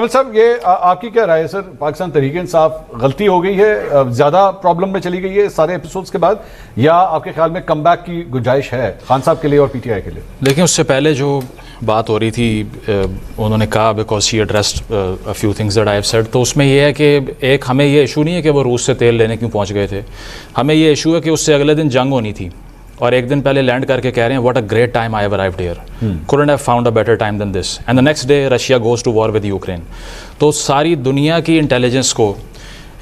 کپل صاحب یہ آپ کی کیا رائے ہے سر؟ پاکستان تحریک انصاف غلطی ہو گئی ہے, زیادہ پرابلم میں چلی گئی ہے سارے ایپیسوڈز کے بعد, یا آپ کے خیال میں کم بیک کی گنجائش ہے خان صاحب کے لیے اور پی ٹی آئی کے لیے؟ لیکن اس سے پہلے جو بات ہو رہی تھی انہوں نے کہا because he addressed a few things that I have said, تو اس میں یہ ہے کہ ایک ہمیں یہ ایشو نہیں ہے کہ وہ روس سے تیل لینے کیوں پہنچ گئے تھے, ہمیں یہ ایشو ہے کہ اس سے اگلے دن جنگ ہونی تھی اور ایک دن پہلے لینڈ کر کے کہہ رہے ہیں what a great time I have arrived here, couldn't have found a better time than this, and the next day Russia goes to war with Ukraine. تو ساری دنیا کی انٹیلیجنس کو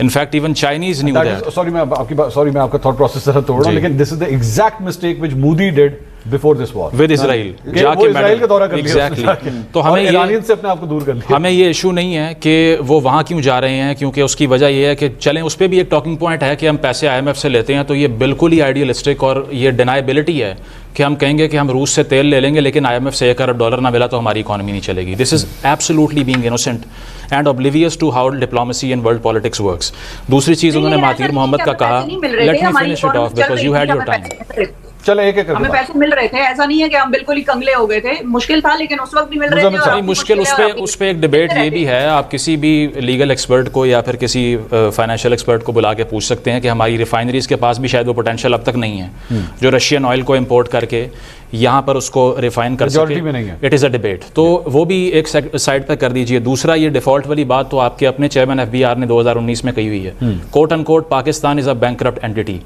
in fact even Chinese new that, sorry میں آپ کا thought process ذرا توڑ رہا ہوں, لیکن دس از the exact mistake which Modi did before this war with Israel, جا کے اسرائیل کا دورہ کر لیا exactly. تو ہمیں ایرانین سے اپنے آپ کو دور کر لیا. ہمیں یہ ایشو نہیں ہے کہ وہ وہاں کیوں جا رہے ہیں, کیونکہ اس کی وجہ یہ ہے کہ چلیں اس پہ بھی ایک ٹاکنگ پوائنٹ ہے کہ ہم پیسے آئی ایم ایف سے لیتے ہیں, تو یہ بالکل ہی آئیڈیلسٹک اور یہ ڈینائبلٹی ہے کہ ہم کہیں گے کہ ہم روس سے تیل لے لیں گے لیکن آئی ایم ایف سے $1 ارب نہ ملا تو ہماری اکانومی نہیں چلے گی. This is absolutely being innocent and oblivious to how diplomacy and world politics works. دوسری چیز انہوں نے مہاتیر محمد کا کہا, let me finish it off because you had your time. چلے ایک ایک ہمیں پیسے مل رہے تھے, ایسا نہیں ہے کہ ہم بالکل ہی کنگلے ہو گئے تھے, مشکل تھا لیکن اس وقت بھی مل رہے تھے. مشکل اس پہ ایک ڈبیٹ یہ بھی ہے, آپ کسی بھی لیگل ایکسپرٹ کو یا پھر کسی فائنینشیل ایکسپرٹ کو بلا کے پوچھ سکتے ہیں کہ ہماری ریفائنریز کے پاس بھی شاید وہ پوٹینشیل اب تک نہیں ہے جو رشین آئل کو امپورٹ کر کے یہاں پر اس کو ریفائن کر سکے. اٹ از اے ڈبیٹ, تو وہ بھی ایک سائڈ پہ کر دیجئے. دوسرا یہ ڈیفالٹ والی بات تو آپ کے اپنے چیئرمین ایف بی آر نے 2019 میں کہی ہوئی ہے, کوٹ ان کوٹ پاکستان از اے بینکرپٹ اینٹی.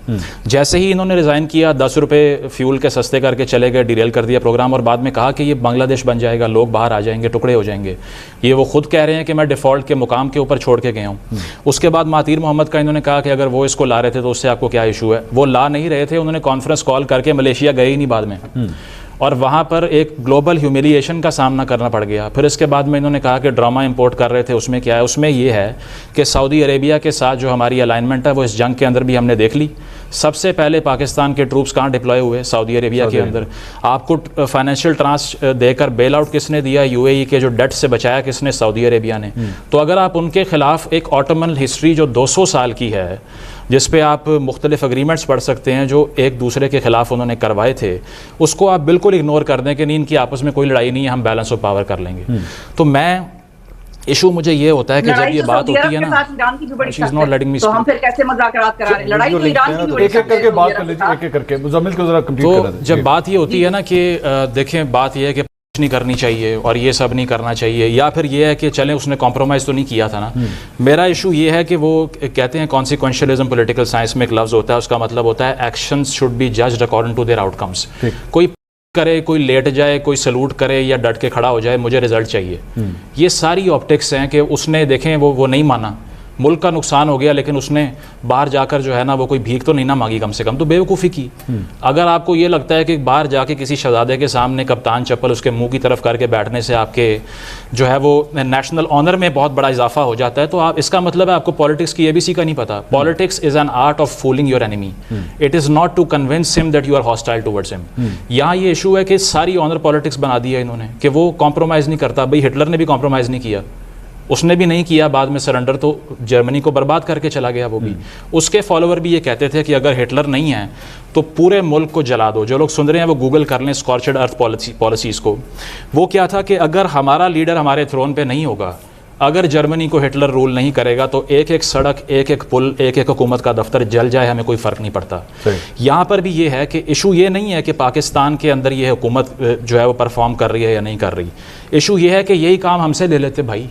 جیسے ہی انہوں نے ریزائن کیا $10 فیول کے سستے کر کے چلے گئے, ڈیریل کر دیا پروگرام, اور بعد میں کہا کہ یہ بنگلہ دیش بن جائے گا, لوگ باہر آ جائیں گے, ٹکڑے ہو جائیں گے. یہ وہ خود کہہ رہے ہیں کہ میں ڈیفالٹ کے مقام کے اوپر چھوڑ کے گیا ہوں. اس کے بعد مہاتیر محمد کا انہوں نے کہا کہ اگر وہ اس کو لا رہے تھے تو اس سے آپ کو کیا ایشو ہے. وہ لا نہیں رہے تھے, انہوں نے کانفرنس کال کر کے ملیشیا گئے ہی نہیں بعد میں, اور وہاں پر ایک گلوبل ہیوملیشن کا سامنا کرنا پڑ گیا. پھر اس کے بعد میں انہوں نے کہا کہ ڈرامہ امپورٹ کر رہے تھے, اس میں کیا ہے, اس میں یہ ہے کہ سعودی عربیہ کے ساتھ جو ہماری الائنمنٹ ہے وہ اس جنگ کے اندر بھی ہم نے دیکھ لی. سب سے پہلے پاکستان کے ٹروپس کہاں ڈپلوائے ہوئے, سعودی عربیہ کے اندر. آپ کو فائنینشیل ٹرانس دے کر بیل آؤٹ کس نے دیا, یو اے ای کے جو ڈیٹ سے بچایا کس نے, سعودی عربیہ نے. تو اگر آپ ان کے خلاف ایک آٹومن ہسٹری جو 200 سال کی ہے, جس پہ آپ مختلف اگریمنٹس پڑھ سکتے ہیں جو ایک دوسرے کے خلاف انہوں نے کروائے تھے, اس کو آپ بالکل اگنور کر دیں کہ نہیں ان کی آپس میں کوئی لڑائی نہیں ہے, ہم بیلنس آف پاور کر لیں گے. تو میں ایشو مجھے یہ ہوتا ہے کہ جب یہ بات ہوتی ہے نا, شی از ناٹ لیٹنگ می تو ہم پھر کیسے مذاکرات کرا رہے ہیں, لڑائی تو ایران کی بھی ایک ایک کر کے بات کر لیجیے, ایک ایک کر کے مزمل کو ذرا کمپلیٹ کرا دیں. جب بات یہ ہوتی ہے نا کہ دیکھیں بات یہ ہے کہ نہیں کرنی چاہیے اور یہ سب نہیں کرنا چاہیے, یا پھر یہ ہے کہ چلیں اس نے کمپرومائز تو نہیں کیا تھا نا. میرا ایشو یہ ہے کہ وہ کہتے ہیں کانسیکوینشلزم پولیٹیکل سائنس میں ایک لفظ ہوتا ہے, اس کا مطلب ہوتا ہے actions should be judged according to their آؤٹ کمز. کوئی کرے, کوئی لیٹ جائے, کوئی سلوٹ کرے یا ڈٹ کے کھڑا ہو جائے, مجھے رزلٹ چاہیے. یہ ساری آپٹکس ہیں کہ اس نے دیکھیں وہ نہیں مانا, ملک کا نقصان ہو گیا, لیکن اس نے باہر جا کر جو ہے نا وہ کوئی بھیک تو نہیں نہ مانگی کم سے کم, تو بے وقوفی کی. اگر آپ کو یہ لگتا ہے کہ باہر جا کے کسی شہزادے کے سامنے کپتان چپل اس کے منہ کی طرف کر کے بیٹھنے سے آپ کے جو ہے وہ نیشنل آنر میں بہت بڑا اضافہ ہو جاتا ہے, تو آپ اس کا مطلب ہے آپ کو پالیٹکس کی ABC کا نہیں پتا. Politics is an art of fooling your enemy, it is not to convince him that you are hostile towards him. یہاں یہ ایشو ہے کہ ساری آنر پالیٹکس بنا دی ہے انہوں نے کہ وہ کمپرومائز نہیں کرتا. بھائی ہٹلر نے بھی کمپرومائز نہیں کیا, اس نے بھی نہیں کیا بعد میں سرنڈر, تو جرمنی کو برباد کر کے چلا گیا وہ بھی. اس کے فالوور بھی یہ کہتے تھے کہ اگر ہٹلر نہیں ہے تو پورے ملک کو جلا دو. جو لوگ سن رہے ہیں وہ گوگل کر لیں اسکارچڈ ارتھ پالیسیز کو. وہ کیا تھا کہ اگر ہمارا لیڈر ہمارے تھرون پہ نہیں ہوگا, اگر جرمنی کو ہٹلر رول نہیں کرے گا, تو ایک ایک سڑک, ایک ایک پل, ایک ایک حکومت کا دفتر جل جائے, ہمیں کوئی فرق نہیں پڑتا. یہاں پر بھی یہ ہے کہ ایشو یہ نہیں ہے کہ پاکستان کے اندر یہ حکومت جو ہے وہ پرفارم کر رہی ہے یا نہیں کر رہی. ایشو یہ ہے کہ یہی کام ہم سے لے لیتے بھائی,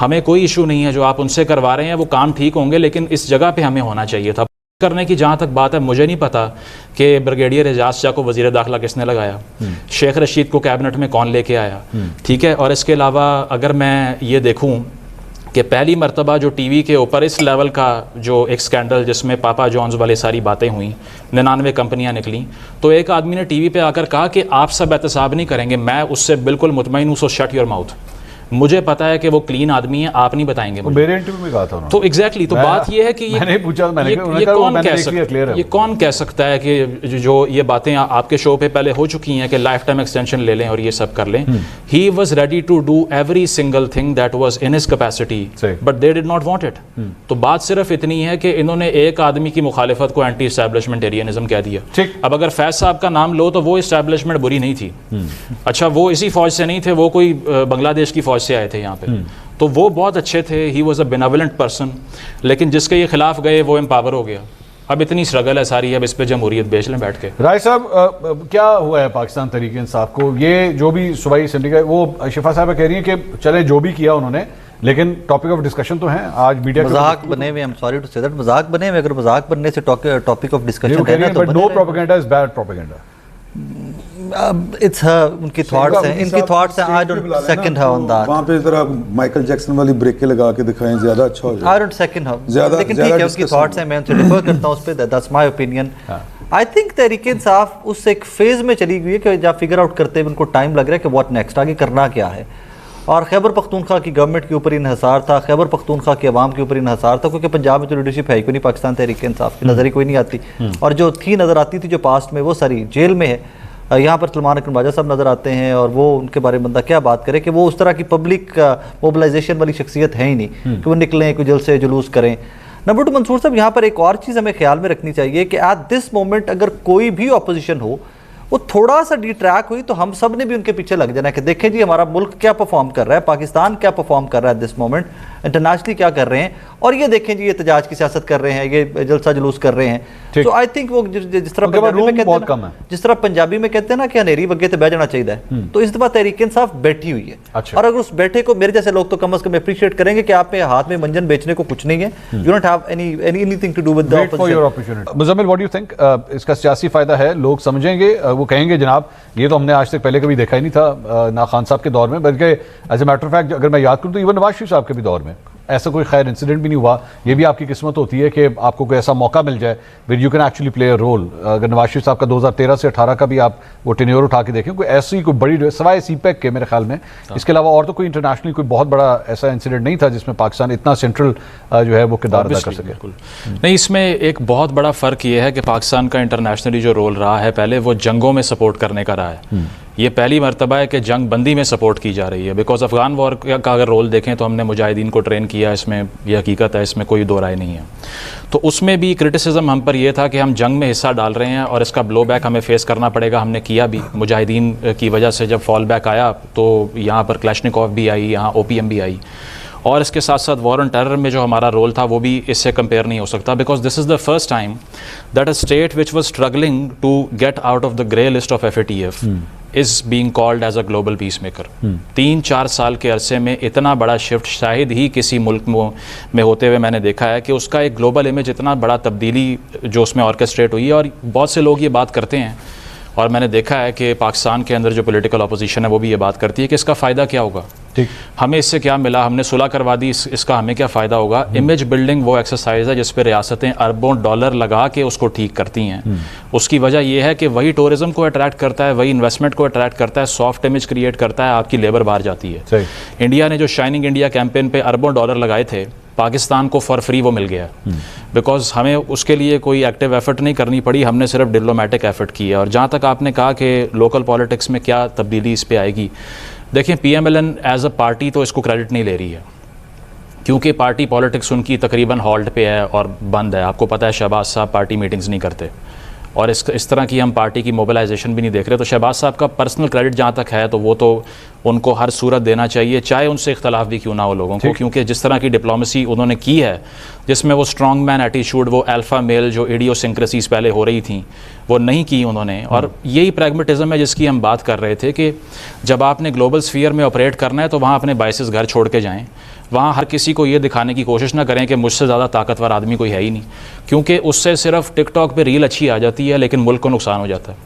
ہمیں کوئی ایشو نہیں ہے جو آپ ان سے کروا رہے ہیں, وہ کام ٹھیک ہوں گے, لیکن اس جگہ پہ ہمیں ہونا چاہیے تھا. کرنے کی جہاں تک بات ہے, مجھے نہیں پتا کہ بریگیڈیئر اعجاز شاہ کو وزیر داخلہ کس نے لگایا, شیخ رشید کو کیبنٹ میں کون لے کے آیا, ٹھیک ہے. اور اس کے علاوہ اگر میں یہ دیکھوں کہ پہلی مرتبہ جو ٹی وی کے اوپر اس لیول کا جو ایک سکینڈل جس میں پاپا جونز والے ساری باتیں ہوئیں, 99 کمپنیاں نکلیں, تو ایک آدمی نے ٹی وی پہ آ کر کہا کہ آپ سب احتساب نہیں کریں گے, میں اس سے بالکل مطمئن ہوں, سو شٹ یور ماؤتھ. مجھے پتا ہے کہ وہ کلین آدمی ہے, آپ نہیں بتائیں گے. میرے انٹرویو میں کہا تھا تو ایگزیکٹلی, تو بات یہ ہے کہ یہ کون کہہ سکتا ہے کہ جو یہ باتیں آپ کے شو پہ پہلے ہو چکی ہیں کہ لائف ٹائم ایکسٹینشن لے لیں اور یہ سب کر لیں. He was ready to do every single thing that was in his capacity, but they did not want it. تو بات صرف اتنی ہے کہ انہوں نے ایک آدمی کی مخالفت کو اینٹی اسٹیبلشمنٹیرینزم کہہ دیا. اب اگر فیض صاحب کا نام لو تو وہ اسٹیبلشمنٹ بری نہیں تھی, اچھا وہ اسی فوج سے نہیں تھے, وہ کوئی بنگلہ دیش کی فوج سے آئے تھے یہاں پہ, تو وہ بہت اچھے تھے, he was a benevolent person, لیکن جس کے یہ خلاف گئے وہ امپاور ہو گیا. اب اتنی اسٹرگل ہے ساری, اب اس پہ جمہوریت بیچ لیں بیٹھ کے. رائے صاحب کیا ہوا ہے پاکستان تحریک انصاف کو؟ یہ جو بھی صوبائی اسمبلی کا, وہ شفا صاحبہ کہہ رہی ہیں کہ چلے جو بھی کیا انہوں نے, لیکن ٹاپک آف ڈسکشن تو ہیں آج میڈیا کے مذاق بنے ہوئے. سوری ٹو سے دیٹ, مذاق بنے ہوئے. اگر مذاق بننے سے ٹاپک آف ڈسکشن ہے نا تو no propaganda is bad propaganda. It's ان کی تھاٹس ہیں, ان کی تھاٹس ہیں. I don't second her on that. وہاں پہ ذرا مائیکل جیکسن والی بریکیں لگا کے دکھائیں, زیادہ اچھا ہو جائے. آئی ڈونٹ سیکنڈ ہر, لیکن ٹھیک ہے ان کی تھاٹس ہیں, میں ان سے ڈیفر کرتا ہوں اس پہ. That's my opinion. I think Tehreek Insaf اس ایک فیز میں چلی گئی ہے کہ جب فگر آؤٹ کرتے ہوئے ان کو ٹائم لگ رہا ہے کہ واٹ نیکسٹ, آگے کرنا کیا ہے. اور خیبر پختونخوا کی گورنمنٹ کے اوپر انحصار تھا, خیبر پختونخوا کی عوام کے اوپر انحصار تھا, کیونکہ پنجاب میں تو لیڈرشپ ہے ہی کوئی نہیں پاکستان تحریک انصاف کی, نظر ہی کوئی نہیں آتی. اور جو تھی نظر آتی تھی جو پاسٹ میں, وہ ساری جیل میں ہے. یہاں پر سلمان اکرم راجہ صاحب نظر آتے ہیں, اور وہ ان کے بارے میں بندہ کیا بات کرے کہ وہ اس طرح کی پبلک موبلائزیشن والی شخصیت ہے ہی نہیں کہ وہ نکلیں کوئی جلسے جلوس کریں. نمبر 2, منصور صاحب یہاں پر ایک اور چیز ہمیں خیال میں رکھنی چاہیے کہ ایٹ دس مومنٹ اگر کوئی بھی اپوزیشن ہو, وہ تھوڑا سا ڈی ٹریک ہوئی تو ہم سب نے بھی ان کے پیچھے لگ جانا ہے کہ دیکھیں جی ہمارا ملک کیا پرفارم کر رہا ہے, پاکستان کیا پرفارم کر رہا ہے دس مومنٹ, انٹرنیشنلی کیا کر رہے ہیں, اور یہ دیکھیں جی یہ احتجاج کی سیاست کر رہے ہیں, یہ جلسہ جلوس کر رہے ہیں. تو آئی تھنک وہ جس طرح پنجابی میں کہتے ہیں نا کہ انھیری وگے تے بہ جانا چاہیے, تو اس دفعہ تحریک انصاف بیٹھی ہوئی ہے. اور اگر اس بیٹھے کو میرے جیسے لوگ تو کم از کم اپریشیٹ کریں گے کہ آپ میں ہاتھ میں منجن بیچنے کو کچھ نہیں ہے. You don't have any thing to do with the opposition. Muzammil what do you think اس کا سیاسی فائدہ ہے؟ لوگ سمجھیں گے, وہ کہیں گے جناب یہ تو ہم نے آج تک پہلے کبھی دیکھا ہی نہیں تھا, نہ خان صاحب کے دور میں, بلکہ as a matter of fact اگر میں یاد کروں تو ایون نواز شریف صاحب کے بھی دور میں ایسا کوئی خیر انسیڈنٹ بھی نہیں ہوا. یہ بھی آپ کی قسمت ہوتی ہے کہ آپ کو کوئی ایسا موقع مل جائے where you can actually play a role. اگر نواز شریف صاحب کا 2013 سے 18 کا بھی آپ وہ ٹینیور اٹھا کے دیکھیں, کوئی ایسی کوئی بڑی سوائے سی پیک کے میرے خیال میں اس کے علاوہ اور تو کوئی انٹرنیشنلی کوئی بہت بڑا ایسا انسیڈنٹ نہیں تھا جس میں پاکستان اتنا سینٹرل جو ہے وہ کردار ادا کر سکے. نہیں, اس میں ایک بہت بڑا فرق یہ ہے کہ پاکستان کا انٹرنیشنلی جو رول رہا ہے پہلے وہ جنگوں میں سپورٹ کرنے کا رہا ہے. یہ پہلی مرتبہ ہے کہ جنگ بندی میں سپورٹ کی جا رہی ہے, بیکاز افغان وار کا اگر رول دیکھیں تو ہم نے مجاہدین کو ٹرین کیا, اس میں یہ حقیقت ہے, اس میں کوئی دو رائے نہیں ہے. تو اس میں بھی کرٹیسزم ہم پر یہ تھا کہ ہم جنگ میں حصہ ڈال رہے ہیں اور اس کا بلو بیک ہمیں فیس کرنا پڑے گا. ہم نے کیا بھی, مجاہدین کی وجہ سے جب فال بیک آیا تو یہاں پر کلاشنکوف بھی آئی, یہاں او پی ایم بھی آئی, اور اس کے ساتھ ساتھ وار آن ٹیرر میں جو ہمارا رول تھا وہ بھی اس سے کمپیئر نہیں ہو سکتا, because this is the first time that a state which was struggling to get out of the grey list of FATF is being called as a global peacemaker. 3-4 سال کے عرصے میں اتنا بڑا شفٹ شاید ہی کسی ملک میں ہوتے ہوئے میں نے دیکھا ہے کہ اس کا ایک گلوبل امیج اتنا بڑا تبدیلی جو اس میں آرکسٹریٹ ہوئی ہے. اور بہت سے لوگ یہ بات کرتے ہیں, اور میں نے دیکھا ہے کہ پاکستان کے اندر جو پولیٹیکل اپوزیشن ہے وہ بھی یہ بات کرتی ہے کہ اس کا فائدہ کیا ہوگا, ہمیں اس سے کیا ملا, ہم نے صلح کروا دی, اس کا ہمیں کیا فائدہ ہوگا. امیج بلڈنگ وہ ایکسرسائز ہے جس پہ ریاستیں اربوں ڈالر لگا کے اس کو ٹھیک کرتی ہیں. اس کی وجہ یہ ہے کہ وہی ٹورزم کو اٹریکٹ کرتا ہے, وہی انویسٹمنٹ کو اٹریکٹ کرتا ہے, سافٹ امیج کریٹ کرتا ہے, آپ کی لیبر باہر جاتی ہے. انڈیا نے جو شائننگ انڈیا کیمپین پہ اربوں ڈالر لگائے تھے, پاکستان کو فار فری وہ مل گیا, بیکاز ہمیں اس کے لیے کوئی ایکٹیو ایفرٹ نہیں کرنی پڑی, ہم نے صرف ڈپلومیٹک ایفرٹ کی ہے. اور جہاں تک آپ نے کہا کہ لوکل پالیٹکس میں کیا تبدیلی اس پہ آئے گی, دیکھیں PMLN ایز اے پارٹی تو اس کو کریڈٹ نہیں لے رہی ہے, کیونکہ پارٹی پالیٹکس ان کی تقریباً ہالٹ پہ ہے اور بند ہے. آپ کو پتہ ہے شہباز صاحب پارٹی میٹنگز نہیں کرتے, اور اس طرح کی ہم پارٹی کی موبلائزیشن بھی نہیں دیکھ رہے. تو شہباز صاحب کا پرسنل کریڈٹ جہاں تک ہے تو وہ تو ان کو ہر صورت دینا چاہیے, چاہے ان سے اختلاف بھی کیوں نہ ہو لوگوں کو, کیونکہ جس طرح کی ڈپلومیسی انہوں نے کی ہے جس میں وہ اسٹرانگ مین ایٹیچیوڈ, وہ الفا میل جو ایڈیوسنکریسیز پہلے ہو رہی تھیں وہ نہیں کی انہوں نے. اور یہی پریگمیٹزم ہے جس کی ہم بات کر رہے تھے کہ جب آپ نے گلوبل سفیئر میں آپریٹ کرنا ہے تو وہاں اپنے بائسز گھر چھوڑ کے جائیں, وہاں ہر کسی کو یہ دکھانے کی کوشش نہ کریں کہ مجھ سے زیادہ طاقتور آدمی کوئی ہے ہی نہیں, کیونکہ اس سے صرف ٹک ٹاک پہ ریل اچھی آ جاتی ہے لیکن ملک کو نقصان ہو جاتا ہے.